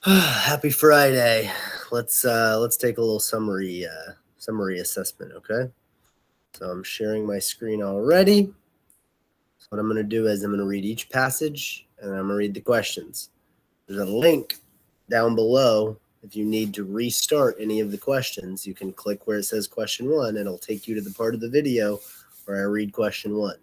Happy Friday. Let's take a little summary assessment, okay? So I'm sharing my screen already. So what I'm going to do is I'm going to read each passage and I'm going to read the questions. There's a link down below. If you need to restart any of the questions, you can click where it says question 1 and it'll take you to the part of the video where I read question 1,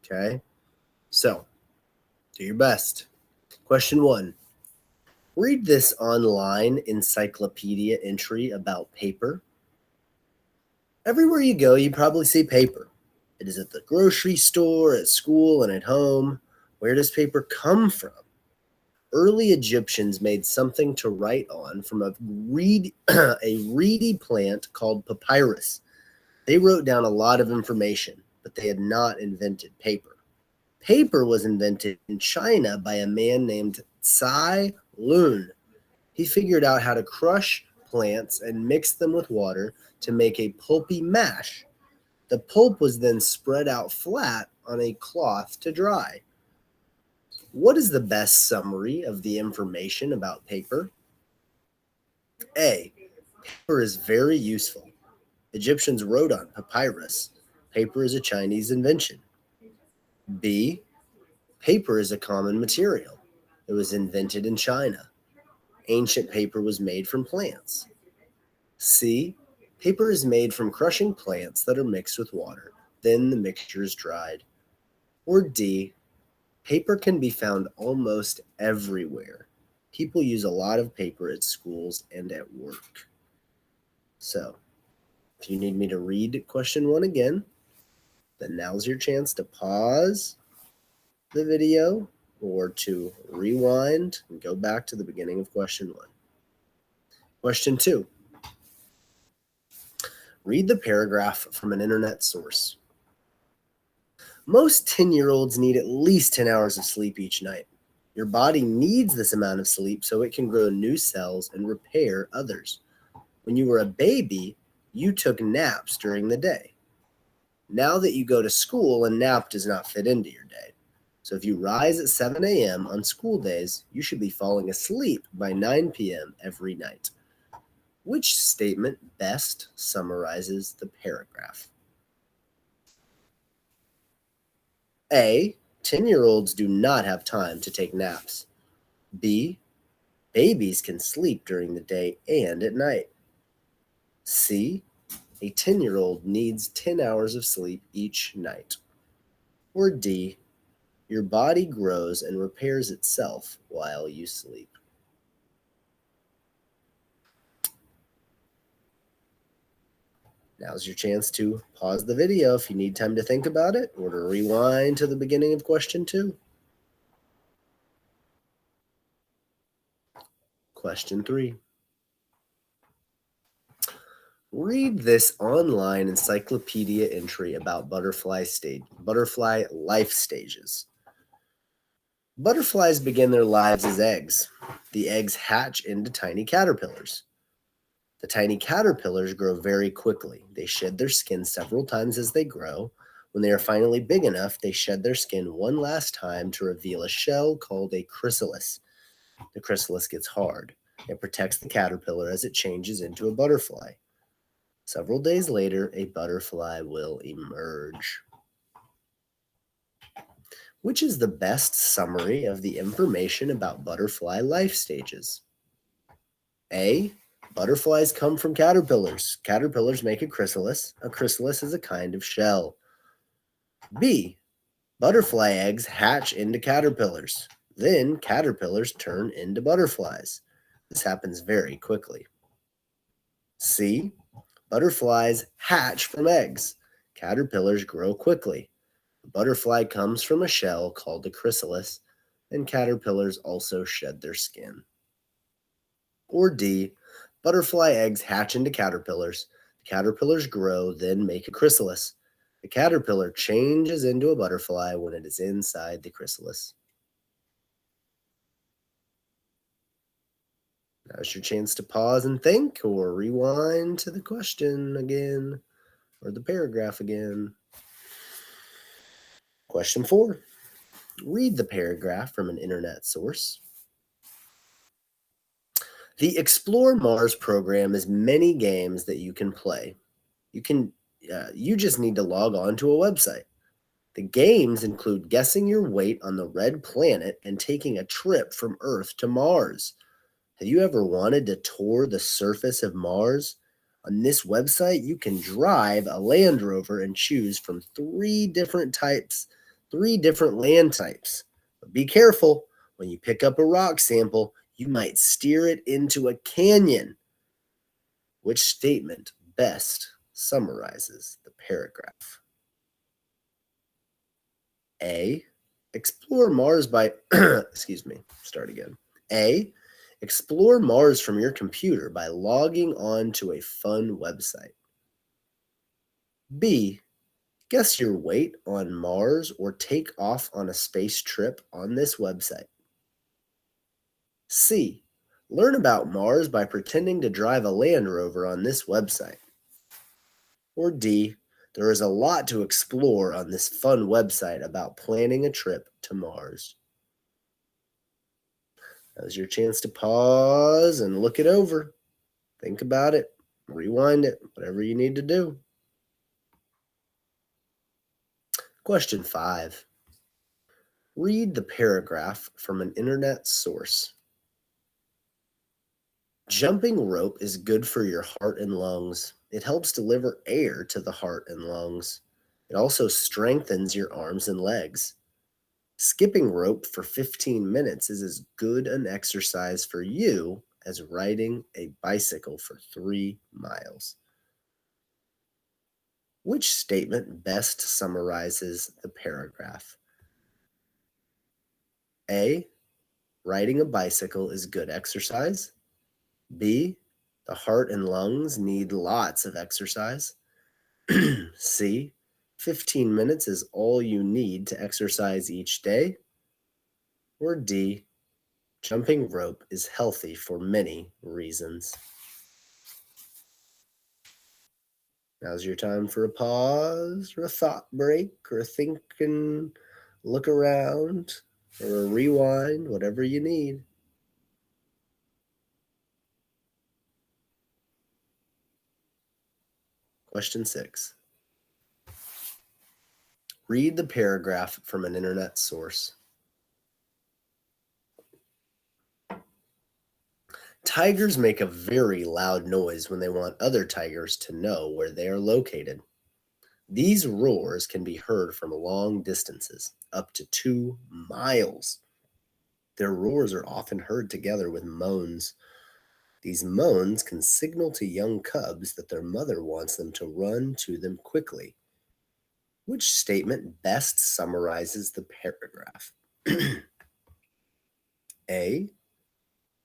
okay? So, do your best. Question 1. Read this online encyclopedia entry about paper. Everywhere you go, you probably see paper. It is at the grocery store, at school, and at home. Where does paper come from? Early Egyptians made something to write on from a reedy plant called papyrus. They wrote down a lot of information, but they had not invented paper. Paper was invented in China by a man named Tsai Lun. He figured out how to crush plants and mix them with water to make a pulpy mash. The pulp was then spread out flat on a cloth to dry. What is the best summary of the information about paper? A. Paper is very useful. Egyptians wrote on papyrus. Paper is a Chinese invention. B. Paper is a common material. It was invented in China. Ancient paper was made from plants. C. Paper is made from crushing plants that are mixed with water. Then the mixture is dried. Or D. Paper can be found almost everywhere. People use a lot of paper at schools and at work. So, if you need me to read question 1 again, then now's your chance to pause the video or to rewind and go back to the beginning of question 1. Question 2. Read the paragraph from an internet source. Most 10-year-olds need at least 10 hours of sleep each night. Your body needs this amount of sleep so it can grow new cells and repair others. When you were a baby, you took naps during the day. Now that you go to school, a nap does not fit into your day. So if you rise at 7 a.m. on school days, you should be falling asleep by 9 p.m. every night. Which statement best summarizes the paragraph? A. 10-year-olds do not have time to take naps. B. Babies can sleep during the day and at night. C. A 10-year-old needs 10 hours of sleep each night. Or D. Your body grows and repairs itself while you sleep. Now's your chance to pause the video if you need time to think about it, or to rewind to the beginning of question 2. Question 3. Read this online encyclopedia entry about butterfly life stages. Butterflies begin their lives as eggs. The eggs hatch into tiny caterpillars. The tiny caterpillars grow very quickly. They shed their skin several times as they grow. When they are finally big enough, they shed their skin one last time to reveal a shell called a chrysalis. The chrysalis gets hard. It protects the caterpillar as it changes into a butterfly. Several days later, a butterfly will emerge. Which is the best summary of the information about butterfly life stages? A. Butterflies come from caterpillars. Caterpillars make a chrysalis. A chrysalis is a kind of shell. B. Butterfly eggs hatch into caterpillars. Then caterpillars turn into butterflies. This happens very quickly. C. Butterflies hatch from eggs. Caterpillars grow quickly. The butterfly comes from a shell called a chrysalis, and caterpillars also shed their skin. Or D. Butterfly eggs hatch into caterpillars. The caterpillars grow, then make a chrysalis. The caterpillar changes into a butterfly when it is inside the chrysalis. Now's your chance to pause and think, or rewind to the question again, or the paragraph again. Question 4. Read the paragraph from an internet source. The Explore Mars program is many games that you can play. You just need to log on to a website. The games include guessing your weight on the red planet and taking a trip from Earth to Mars. Have you ever wanted to tour the surface of Mars? On this website, you can drive a Land Rover and choose from three different land types. But be careful, when you pick up a rock sample, you might steer it into a canyon. Which statement best summarizes the paragraph? A. Explore Mars by excuse me, start again. A. Explore Mars from your computer by logging on to a fun website. B. Guess your weight on Mars or take off on a space trip on this website. C. Learn about Mars by pretending to drive a Land Rover on this website. Or D. There is a lot to explore on this fun website about planning a trip to Mars. Now's your chance to pause and look it over. Think about it, rewind it, whatever you need to do. Question 5. Read the paragraph from an internet source. Jumping rope is good for your heart and lungs. It helps deliver air to the heart and lungs. It also strengthens your arms and legs. Skipping rope for 15 minutes is as good an exercise for you as riding a bicycle for 3 miles. Which statement best summarizes the paragraph? A. Riding a bicycle is good exercise. B. The heart and lungs need lots of exercise. C. 15 minutes is all you need to exercise each day. Or D. Jumping rope is healthy for many reasons. Now's your time for a pause or a thought break or a think and look around or a rewind, whatever you need. Question 6. Read the paragraph from an internet source. Tigers make a very loud noise when they want other tigers to know where they are located. These roars can be heard from long distances, up to 2 miles. Their roars are often heard together with moans. These moans can signal to young cubs that their mother wants them to run to them quickly. Which statement best summarizes the paragraph? A.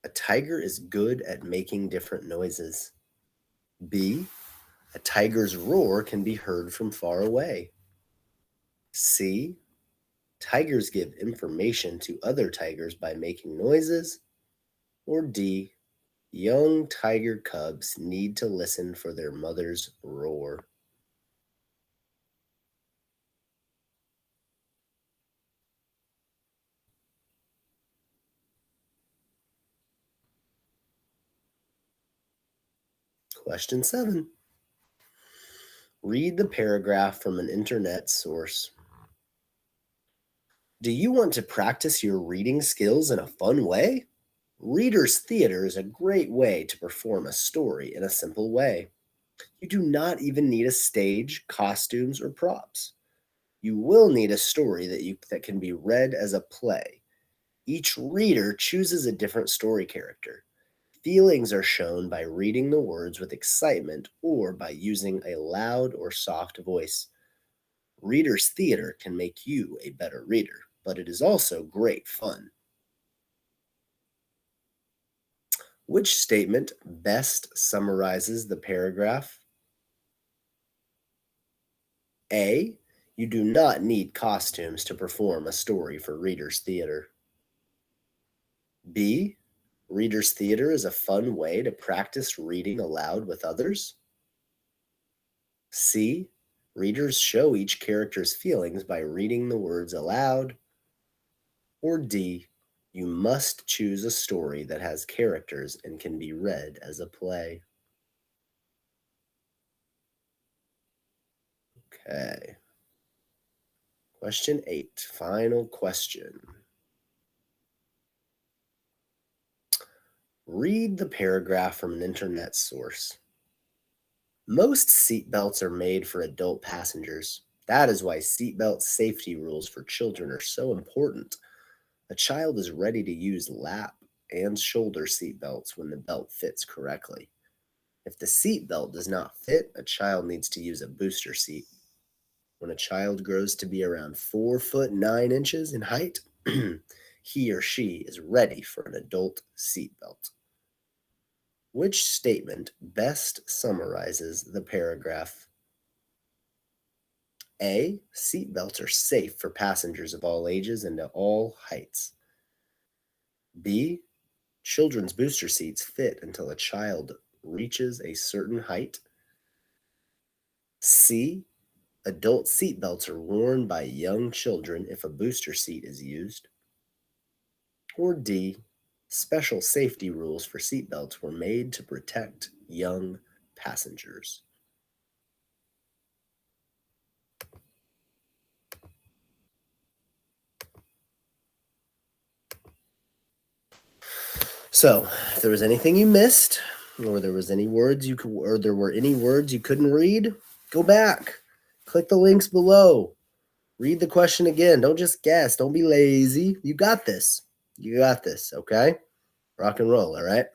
A tiger is good at making different noises. B. A tiger's roar can be heard from far away. C. Tigers give information to other tigers by making noises. Or D. Young tiger cubs need to listen for their mother's roar. Question 7. Read the paragraph from an internet source. Do you want to practice your reading skills in a fun way? Reader's theater is a great way to perform a story in a simple way. You do not even need a stage, costumes, or props. You will need a story that can be read as a play. Each reader chooses a different story character. Feelings are shown by reading the words with excitement or by using a loud or soft voice. Reader's theater can make you a better reader, but it is also great fun. Which statement best summarizes the paragraph? A. You do not need costumes to perform a story for Reader's Theater. B. Reader's Theater is a fun way to practice reading aloud with others. C. Readers show each character's feelings by reading the words aloud. Or D. You must choose a story that has characters and can be read as a play. Okay. Question 8, final question. Read the paragraph from an internet source. Most seatbelts are made for adult passengers. That is why seatbelt safety rules for children are so important. A child is ready to use lap and shoulder seatbelts when the belt fits correctly. If the seatbelt does not fit, a child needs to use a booster seat. When a child grows to be around 4 foot 9 inches in height, he or she is ready for an adult seatbelt. Which statement best summarizes the paragraph? A. Seatbelts are safe for passengers of all ages and at all heights. B. Children's booster seats fit until a child reaches a certain height. C. Adult seatbelts are worn by young children if a booster seat is used. Or D. Special safety rules for seatbelts were made to protect young passengers. So, if there was anything you missed, or there was any words you could, or there were any words you couldn't read, go back. Click the links below. Read the question again. Don't just guess. Don't be lazy. You got this. You got this, okay? Rock and roll, all right?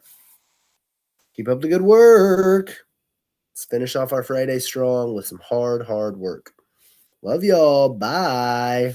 Keep up the good work. Let's finish off our Friday strong with some hard work. Love y'all. Bye.